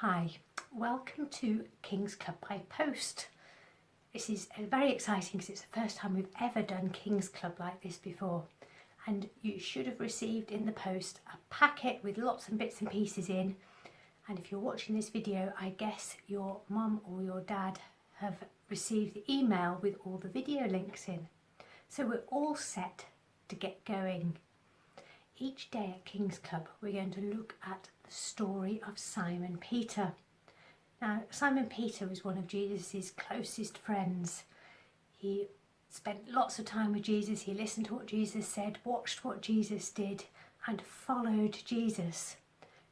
Hi, welcome to King's Club by Post. This is very exciting because it's the first time we've ever done King's Club like this before, and you should have received in the post a packet with lots of bits and pieces in, and if you're watching this video I guess your mum or your dad have received the email with all the video links in. So we're all set to get going. Each day at King's Club we're going to look at the story of Simon Peter. Now, Simon Peter was one of Jesus' closest friends. He spent lots of time with Jesus, he listened to what Jesus said, watched what Jesus did and followed Jesus.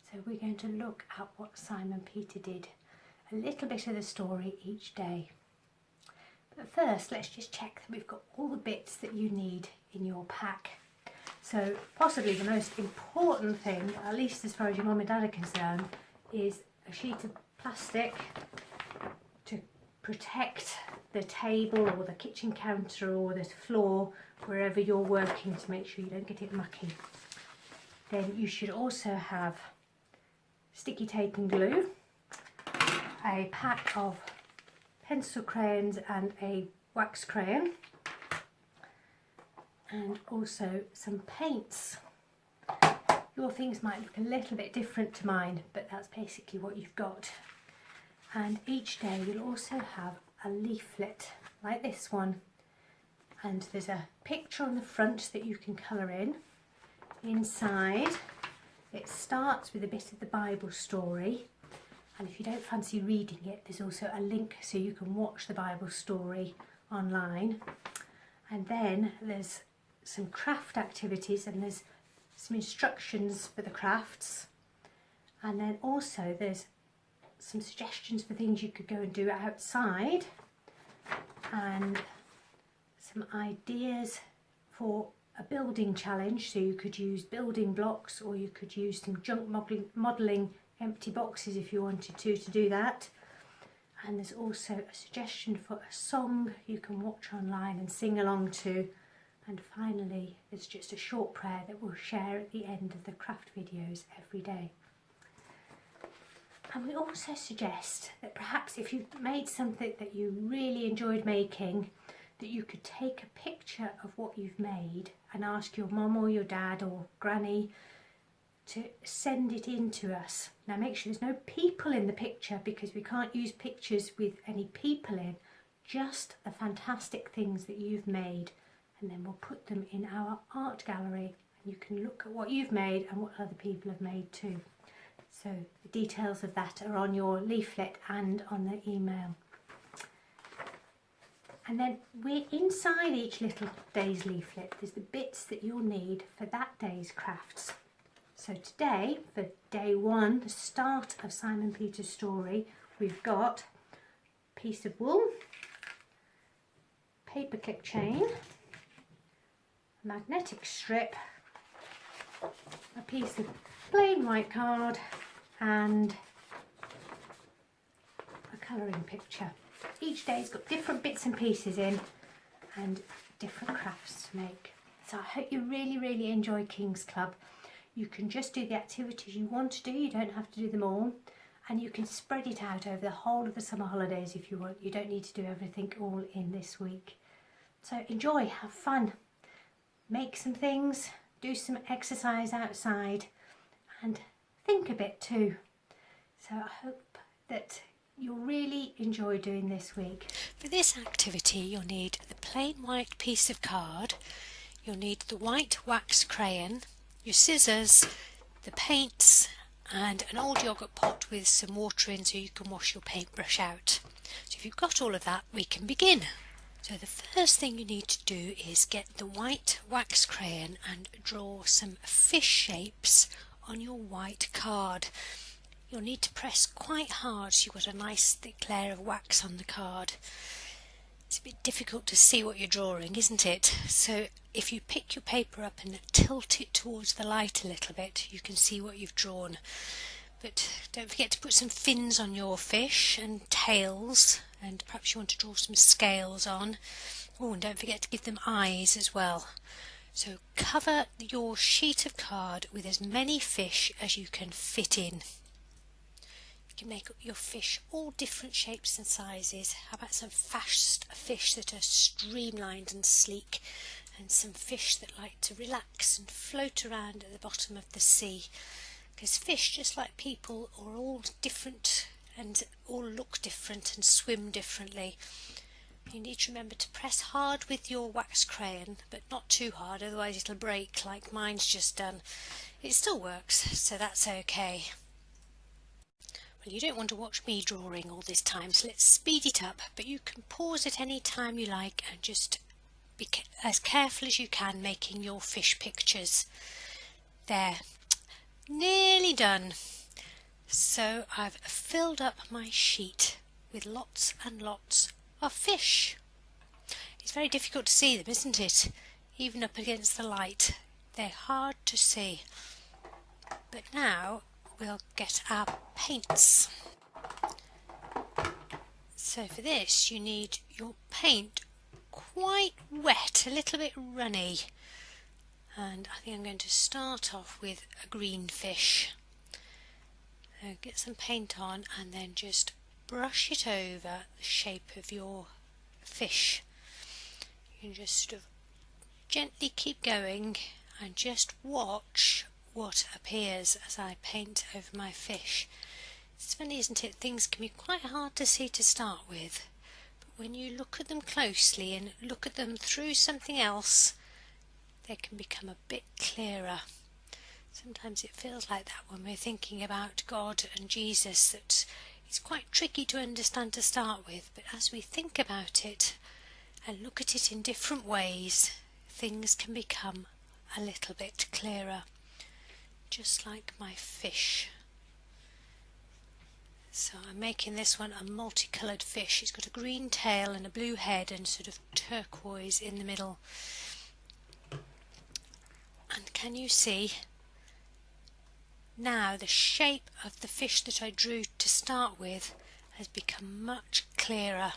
So we're going to look at what Simon Peter did, a little bit of the story each day. But first let's just check that we've got all the bits that you need in your pack. So possibly the most important thing, at least as far as your mum and dad are concerned, is a sheet of plastic to protect the table or the kitchen counter or the floor wherever you're working, to make sure you don't get it mucky. Then you should also have sticky tape and glue, a pack of pencil crayons and a wax crayon, and also some paints. Your things might look a little bit different to mine, but that's basically what you've got. And each day you'll also have a leaflet like this one, and there's a picture on the front that you can colour in. Inside it starts with a bit of the Bible story, and if you don't fancy reading it, there's also a link so you can watch the Bible story online. And then there's some craft activities, and there's some instructions for the crafts, and then also there's some suggestions for things you could go and do outside, and some ideas for a building challenge. So you could use building blocks, or you could use some junk modelling empty boxes if you wanted to do that. And there's also a suggestion for a song you can watch online and sing along to. And finally, there's just a short prayer that we'll share at the end of the craft videos every day. And we also suggest that perhaps if you've made something that you really enjoyed making, that you could take a picture of what you've made and ask your mum or your dad or granny to send it in to us. Now make sure there's no people in the picture, because we can't use pictures with any people in, just the fantastic things that you've made. And then we'll put them in our art gallery, and you can look at what you've made and what other people have made too. So the details of that are on your leaflet and on the email. And then we're inside each little day's leaflet, there's the bits that you'll need for that day's crafts. So today, for day one, the start of Simon Peter's story, we've got a piece of wool, paperclip chain, magnetic strip, a piece of plain white card and a colouring picture. Each day's got different bits and pieces in and different crafts to make. So I hope you really enjoy King's Club. You can just do the activities you want to do, you don't have to do them all, and you can spread it out over the whole of the summer holidays if you want. You don't need to do everything all in this week. So enjoy, have fun. Make some things, do some exercise outside and think a bit too. So I hope that you'll really enjoy doing this week. For this activity you'll need the plain white piece of card, you'll need the white wax crayon, your scissors, the paints and an old yoghurt pot with some water in so you can wash your paintbrush out. So if you've got all of that, we can begin. So the first thing you need to do is get the white wax crayon and draw some fish shapes on your white card. You'll need to press quite hard so you've got a nice thick layer of wax on the card. It's a bit difficult to see what you're drawing, isn't it? So if you pick your paper up and tilt it towards the light a little bit, you can see what you've drawn. But don't forget to put some fins on your fish and tails, and perhaps you want to draw some scales on. Oh, and don't forget to give them eyes as well. So cover your sheet of card with as many fish as you can fit in. can make your fish all different shapes and sizes. How about some fast fish that are streamlined and sleek, and some fish that like to relax and float around at the bottom of the sea? Because fish, just like people, are all different and all look different and swim differently. You need to remember to press hard with your wax crayon, but not too hard, otherwise it'll break like mine's just done. It still works, so that's okay. Well, you don't want to watch me drawing all this time, so let's speed it up, but you can pause at any time you like and just be as careful as you can making your fish pictures. There, nearly done. So I've filled up my sheet with lots and lots of fish. It's very difficult to see them, isn't it? Even up against the light. They're hard to see. But now we'll get our paints. So for this you need your paint quite wet, a little bit runny. And I think I'm going to start off with a green fish. So get some paint on and then just brush it over the shape of your fish. You can just sort of gently keep going and just watch what appears as I paint over my fish. It's funny, isn't it? Things can be quite hard to see to start with, but when you look at them closely and look at them through something else, they can become a bit clearer. Sometimes it feels like that when we're thinking about God and Jesus, that it's quite tricky to understand to start with, but as we think about it and look at it in different ways, things can become a little bit clearer, just like my fish. So I'm making this one a multicoloured fish. It's got a green tail and a blue head and sort of turquoise in the middle. And can you see now the shape of the fish that I drew to start with has become much clearer?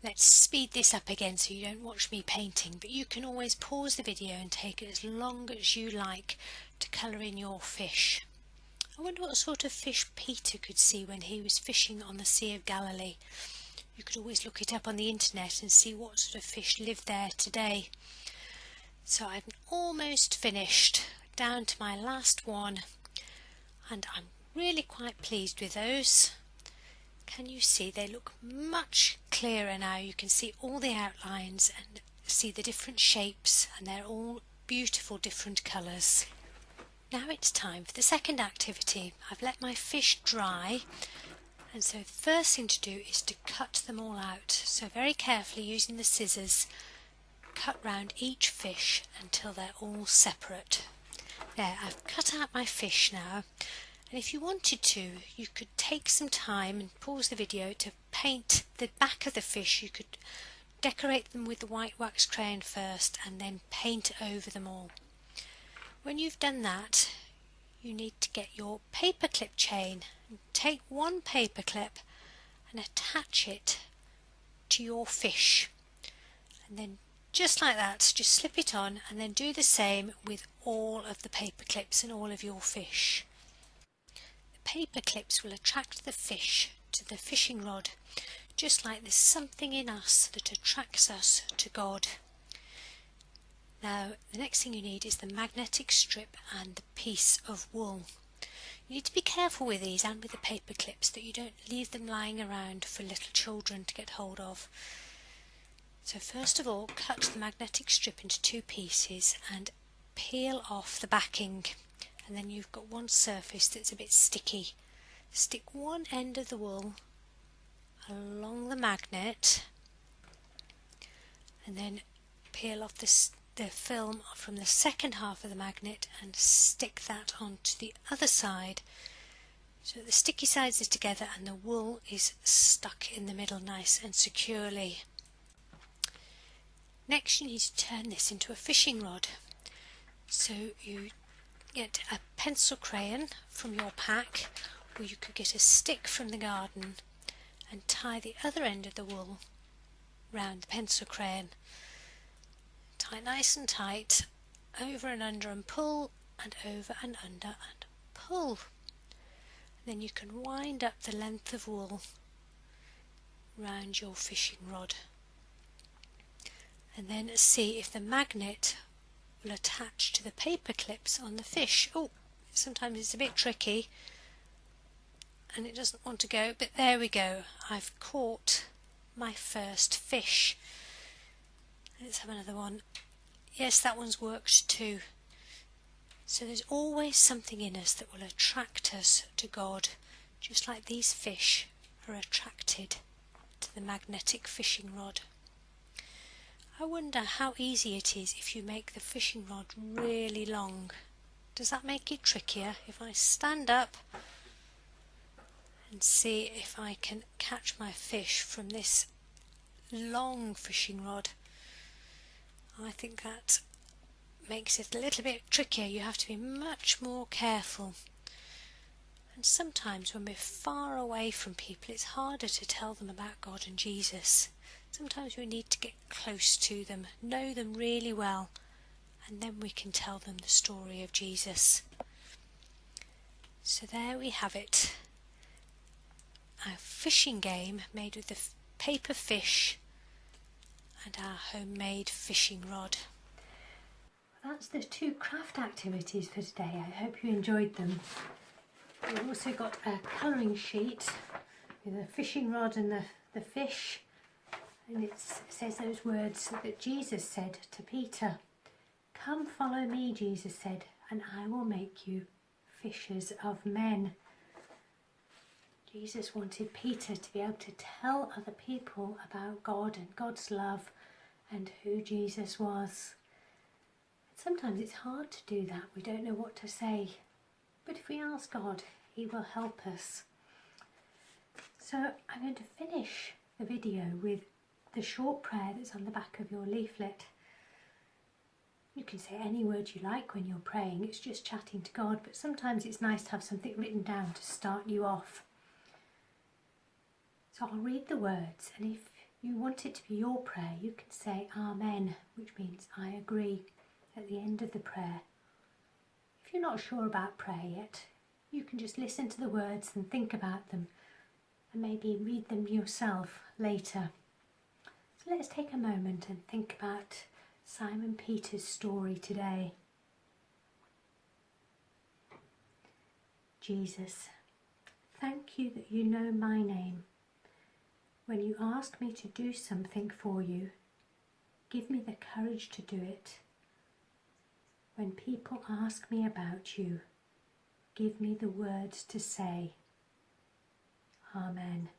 Let's speed this up again so you don't watch me painting, but you can always pause the video and take it as long as you like to colour in your fish. I wonder what sort of fish Peter could see when he was fishing on the Sea of Galilee. You could always look it up on the internet and see what sort of fish live there today. So I'm almost finished, down to my last one, and I'm really quite pleased with those. Can you see they look much clearer now? You can see all the outlines and see the different shapes, and they're all beautiful different colours. Now it's time for the second activity. I've let my fish dry, and so the first thing to do is to cut them all out. So very carefully, using the scissors, cut round each fish until they're all separate. There, I've cut out my fish now, and if you wanted to, you could take some time and pause the video to paint the back of the fish. You could decorate them with the white wax crayon first and then paint over them all. When you've done that, you need to get your paperclip chain and take one paperclip and attach it to your fish, and then just like that, just slip it on and then do the same with all of the paper clips and all of your fish. The paper clips will attract the fish to the fishing rod, just like there's something in us that attracts us to God. Now, the next thing you need is the magnetic strip and the piece of wool. You need to be careful with these and with the paper clips that you don't leave them lying around for little children to get hold of. So first of all, cut the magnetic strip into two pieces and peel off the backing, and then you've got one surface that's a bit sticky. Stick one end of the wool along the magnet and then peel off the film from the second half of the magnet and stick that onto the other side, so the sticky sides are together and the wool is stuck in the middle nice and securely. Next, you need to turn this into a fishing rod. So you get a pencil crayon from your pack, or you could get a stick from the garden and tie the other end of the wool round the pencil crayon. Tie nice and tight, over and under and pull, and over and under and pull. Then you can wind up the length of wool round your fishing rod, and then see if the magnet will attach to the paper clips on the fish. Oh, sometimes it's a bit tricky and it doesn't want to go, but there we go. I've caught my first fish. Let's have another one. Yes, that one's worked too. So there's always something in us that will attract us to God, just like these fish are attracted to the magnetic fishing rod. I wonder how easy it is if you make the fishing rod really long. Does that make it trickier? If I stand up and see if I can catch my fish from this long fishing rod, I think that makes it a little bit trickier. You have to be much more careful. And sometimes when we're far away from people, it's harder to tell them about God and Jesus. Sometimes we need to get close to them, know them really well, and then we can tell them the story of Jesus. So there we have it. Our fishing game made with the paper fish and our homemade fishing rod. That's the 2 craft activities for today. I hope you enjoyed them. We've also got a colouring sheet with a fishing rod and the fish, and it says those words that Jesus said to Peter. "Come follow me," Jesus said, "and I will make you fishers of men." Jesus wanted Peter to be able to tell other people about God and God's love and who Jesus was. Sometimes it's hard to do that. We don't know what to say. But if we ask God, He will help us. So I'm going to finish the video with the short prayer that's on the back of your leaflet. You can say any words you like when you're praying. It's just chatting to God, but sometimes it's nice to have something written down to start you off. So I'll read the words, and if you want it to be your prayer, you can say Amen, which means I agree, at the end of the prayer. If you're not sure about prayer yet, you can just listen to the words and think about them, and maybe read them yourself later. So let's take a moment and think about Simon Peter's story today. Jesus, thank you that you know my name. When you ask me to do something for you, give me the courage to do it. When people ask me about you, give me the words to say. Amen.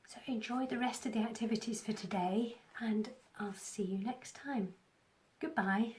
So enjoy the rest of the activities for today, and I'll see you next time. Goodbye.